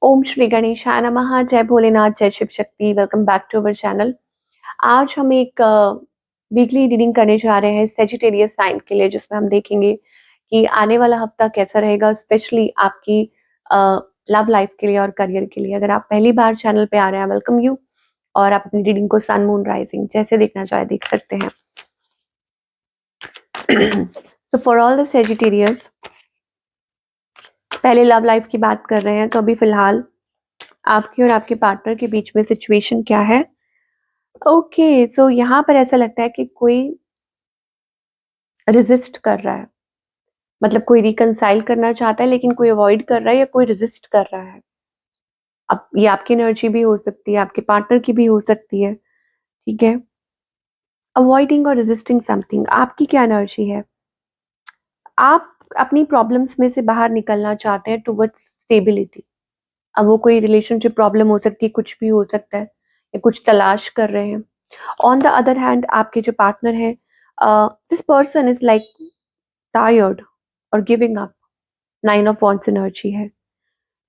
ओम श्री गणेशाय नमः। जय भोलेनाथ, जय Shiv Shakti. Welcome back to our channel. आज हम एक वीकली रीडिंग करने जा रहे हैं सेजिटेरियस साइन के लिए, जिसमें हम देखेंगे कि आने वाला हफ्ता कैसा रहेगा, स्पेशली आपकी लव लाइफ के लिए और करियर के लिए। अगर आप पहली बार चैनल पे आ रहे हैं, वेलकम यू। और आप अपनी रीडिंग को सन मून राइजिंग जैसे देखना चाहे देख सकते हैं। तो फॉर ऑल द सेजिटेरियस, पहले लव लाइफ की बात कर रहे हैं, तो अभी फिलहाल आपके और आपके पार्टनर के बीच में सिचुएशन क्या है। ओके, सो यहाँ पर ऐसा लगता है कि कोई रेजिस्ट कर रहा है, मतलब कोई रिकंसाइल करना चाहता है लेकिन कोई अवॉइड कर रहा है या कोई रेजिस्ट कर रहा है। अब ये आपकी एनर्जी भी हो सकती है, आपके पार्टनर की भी हो सकती है, ठीक है। अवॉइडिंग और रेजिस्टिंग समथिंग, आपकी क्या एनर्जी है? आप अपनी प्रॉब्लम्स में से बाहर निकलना चाहते हैं टुवर्ड्स स्टेबिलिटी। अब वो कोई रिलेशनशिप प्रॉब्लम हो सकती है, कुछ भी हो सकता है, या कुछ तलाश कर रहे हैं। ऑन द अदर हैंड, आपके जो पार्टनर है, this person is like tired और giving up. 9 of wands energy है।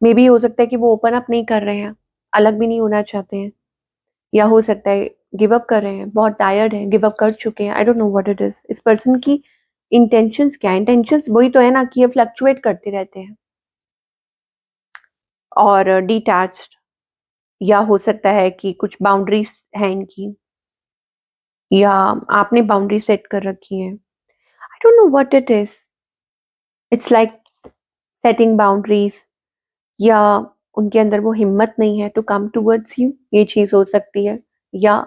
मे बी हो सकता है कि वो ओपन अप नहीं कर रहे हैं, अलग भी नहीं होना चाहते हैं, या हो सकता है गिव अप कर रहे हैं, बहुत टायर्ड हैं, गिव अप कर चुके हैं। I don't know what it is. इस पर्सन की इंटेंशंस क्या है? इंटेंशंस वही तो है ना कि ये फ्लक्चुएट करते रहते हैं और डिटैच्ड, या हो सकता है कि कुछ बाउंड्रीज हैं इनकी, या आपने बाउंड्री सेट कर रखी है। I don't know what it is. It's like setting boundaries, या उनके अंदर वो हिम्मत नहीं है टू कम टूवर्ड्स यू, ये चीज हो सकती है, या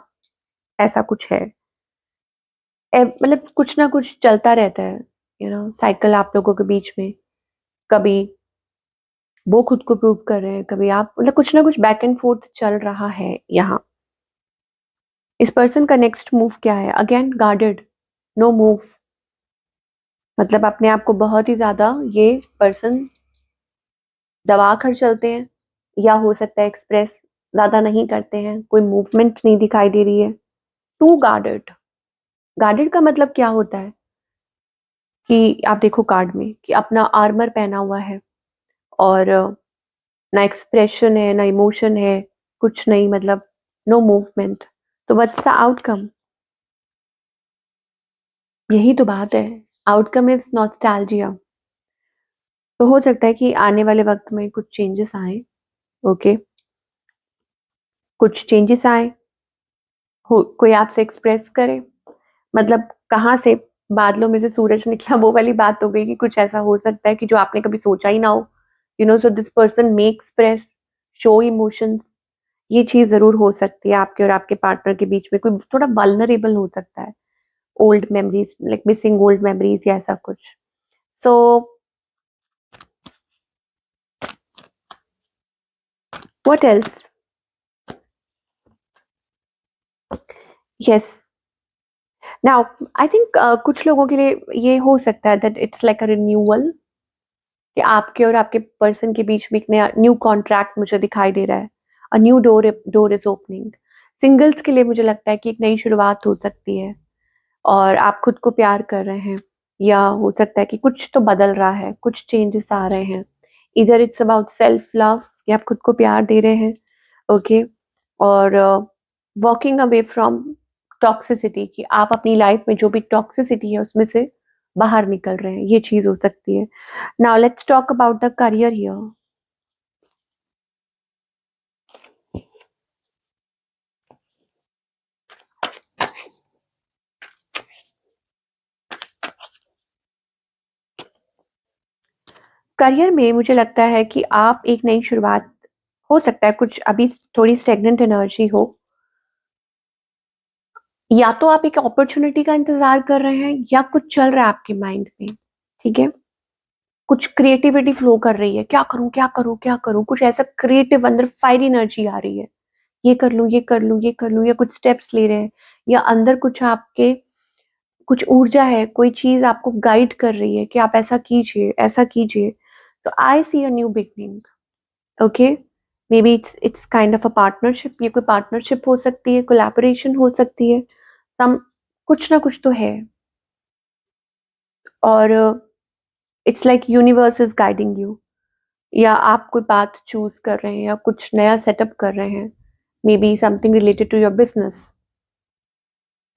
ऐसा कुछ है। मतलब कुछ ना कुछ चलता रहता है, साइकिल आप लोगों के बीच में। कभी वो खुद को प्रूव कर रहे हैं, कभी आप, मतलब कुछ ना कुछ बैक एंड फोर्थ चल रहा है यहाँ। इस पर्सन का नेक्स्ट मूव क्या है? Again guarded, no move. मतलब अपने आप को बहुत ही ज्यादा ये पर्सन दबा कर चलते हैं, या हो सकता है एक्सप्रेस ज्यादा नहीं करते हैं, कोई मूवमेंट नहीं दिखाई दे रही है। To guarded. गार्डेड का मतलब क्या होता है कि आप देखो कार्ड में कि अपना आर्मर पहना हुआ है, और ना एक्सप्रेशन है, ना इमोशन है, कुछ नहीं, मतलब नो मूवमेंट। तो व्हाट्स द आउटकम? यही तो बात है। Outcome is nostalgia. तो हो सकता है कि आने वाले वक्त में कुछ चेंजेस आए। ओके, कुछ चेंजेस आए, हो कोई आपसे एक्सप्रेस करे, मतलब कहाँ से बादलों में से सूरज निकला, वो वाली बात हो गई कि कुछ ऐसा हो सकता है कि जो आपने कभी सोचा ही ना हो। So this person may express, show emotions. ये चीज जरूर हो सकती है आपके और आपके पार्टनर के बीच में। कोई थोड़ा वल्नरेबल हो सकता है, old memories, like missing old memories या ऐसा कुछ। So what else? Yes, now I think कुछ लोगों के लिए ये हो सकता है that it's like a renewal, कि आपके और आपके पर्सन के बीच में एक नया न्यू कॉन्ट्रैक्ट मुझे दिखाई दे रहा है। A new door door is opening. Singles के लिए मुझे लगता है कि एक नई शुरुआत हो सकती है, और आप खुद को प्यार कर रहे हैं, या हो सकता है कि कुछ तो बदल रहा है, कुछ चेंजेस आ रहे हैं। इधर इट्स अबाउट सेल्फ लव, कि आप खुद को प्यार दे रहे हैं। ओके, और वॉकिंग अवे फ्रॉम टॉक्सिसिटी, कि आप अपनी लाइफ में जो भी टॉक्सिसिटी है उसमें से बाहर निकल रहे हैं, ये चीज हो सकती है। Now let's talk about the career here. Career में मुझे लगता है कि आप एक नई शुरुआत, हो सकता है कुछ अभी थोड़ी स्टेगनेंट एनर्जी हो, या तो आप एक अपॉर्चुनिटी का इंतजार कर रहे हैं, या कुछ चल रहा है आपके माइंड में, ठीक है। कुछ क्रिएटिविटी फ्लो कर रही है, क्या करूं क्या करूं क्या करूं, कुछ ऐसा क्रिएटिव अंदर फायर एनर्जी आ रही है। ये कर लूं, ये कर लूं, ये कर लूं, या कुछ स्टेप्स ले रहे हैं, या अंदर कुछ आपके कुछ ऊर्जा है, कोई चीज आपको गाइड कर रही है कि आप ऐसा कीजिए, ऐसा कीजिए। तो I see a new beginning. Okay, maybe it's kind of a partnership. ये कोई पार्टनरशिप हो सकती है, कोलैबोरेशन हो सकती है, सम कुछ ना कुछ तो है। और it's like universe is guiding you. या आप कोई पाथ चूज कर रहे हैं या कुछ नया सेटअप कर रहे हैं, maybe something related to your business.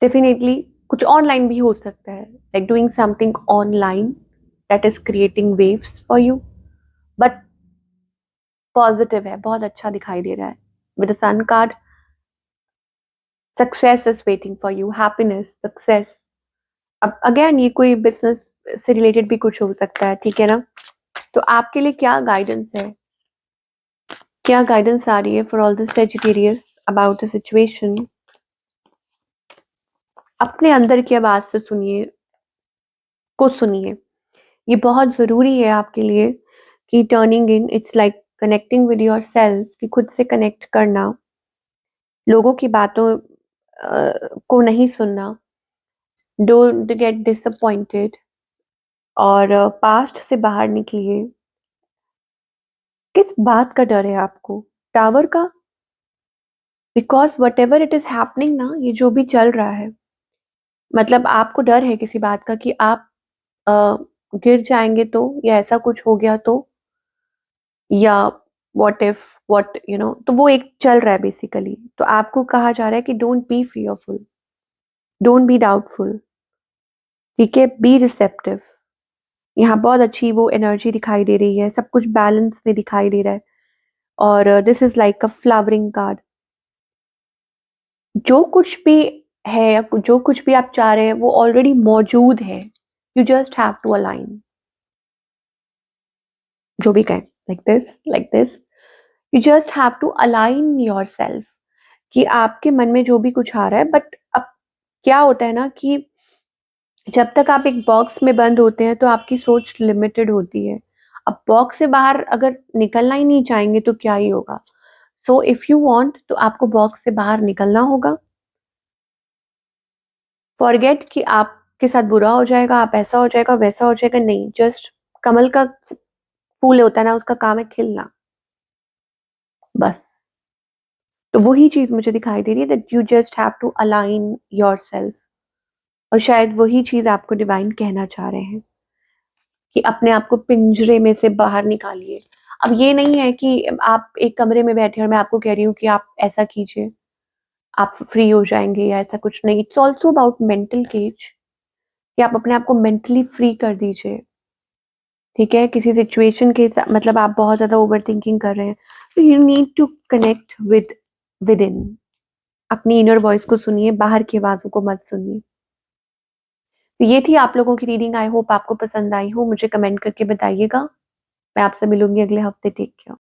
Definitely कुछ ऑनलाइन भी हो सकता है, like doing something online that is creating waves for you, but positive है, बहुत अच्छा दिखाई दे रहा है with sun card. Success is waiting for you, happiness, success. अब अगेन ये कोई बिजनेस से रिलेटेड भी कुछ हो सकता है, ठीक है ना। तो आपके लिए क्या गाइडेंस है, क्या गाइडेंस आ रही है for all the Sagittarius about the situation. अपने अंदर की आवाज से सुनिए, को सुनिए। ये बहुत जरूरी है आपके लिए कि turning in, it's like connecting with your self, कि खुद से कनेक्ट करना, लोगों की बातों को नहीं सुनना, डोंट गेट डिसअपॉइंटेड, और पास्ट से बाहर निकलिए। किस बात का डर है आपको? टावर का? Because what ever it is happening ना, ये जो भी चल रहा है, मतलब आपको डर है किसी बात का कि आप अ, गिर जाएंगे तो, या ऐसा कुछ हो गया तो, या what if, what you know, तो वो एक चल रहा है बेसिकली। तो आपको कहा जा रहा है कि don't be fearful, don't be doubtful, ठीक है, बी रिसेप्टिव। यहाँ बहुत अच्छी वो एनर्जी दिखाई दे रही है, सब कुछ बैलेंस में दिखाई दे रहा है, और this is like a flowering card. जो कुछ भी है या जो कुछ भी आप चाह रहे हैं वो ऑलरेडी मौजूद है, you just have to align, जो भी कहें, like this, you just have to align yourself, कि आपके मन में जो भी कुछ आ रहा है। बट अब क्या होता है ना कि जब तक आप एक बॉक्स में बंद होते हैं तो आपकी सोच लिमिटेड होती है। अब बॉक्स से बाहर अगर निकलना ही नहीं चाहेंगे तो क्या ही होगा। सो इफ यू वांट, तो आपको बॉक्स से बाहर निकलना होगा। फॉरगेट कि आपके साथ बुरा हो जाएगा, आप ऐसा हो जाएगा, वैसा हो जाएगा, नहीं, जस्ट कमल का फूल होता है ना, उसका काम है खिलना, बस। तो वही चीज मुझे दिखाई दे रही है, that you just have to align yourself. और शायद वही चीज आपको डिवाइन कहना चाह रहे हैं, कि अपने आप को पिंजरे में से बाहर निकालिए। अब ये नहीं है कि आप एक कमरे में बैठे और मैं आपको कह रही हूँ कि आप ऐसा कीजिए, आप फ्री हो जाएंगे, या ऐसा कुछ नहीं। It's also about mental cage, कि आप अपने आप को मेंटली फ्री कर दीजिए, ठीक है। किसी सिचुएशन के मतलब आप बहुत ज्यादा ओवर थिंकिंग कर रहे हैं, तो you need to connect within. अपनी इनर वॉइस को सुनिए, बाहर की आवाजों को मत सुनिए। तो ये थी आप लोगों की रीडिंग, आई होप आपको पसंद आई हो। मुझे कमेंट करके बताइएगा। मैं आपसे मिलूंगी अगले हफ्ते, टेक केयर।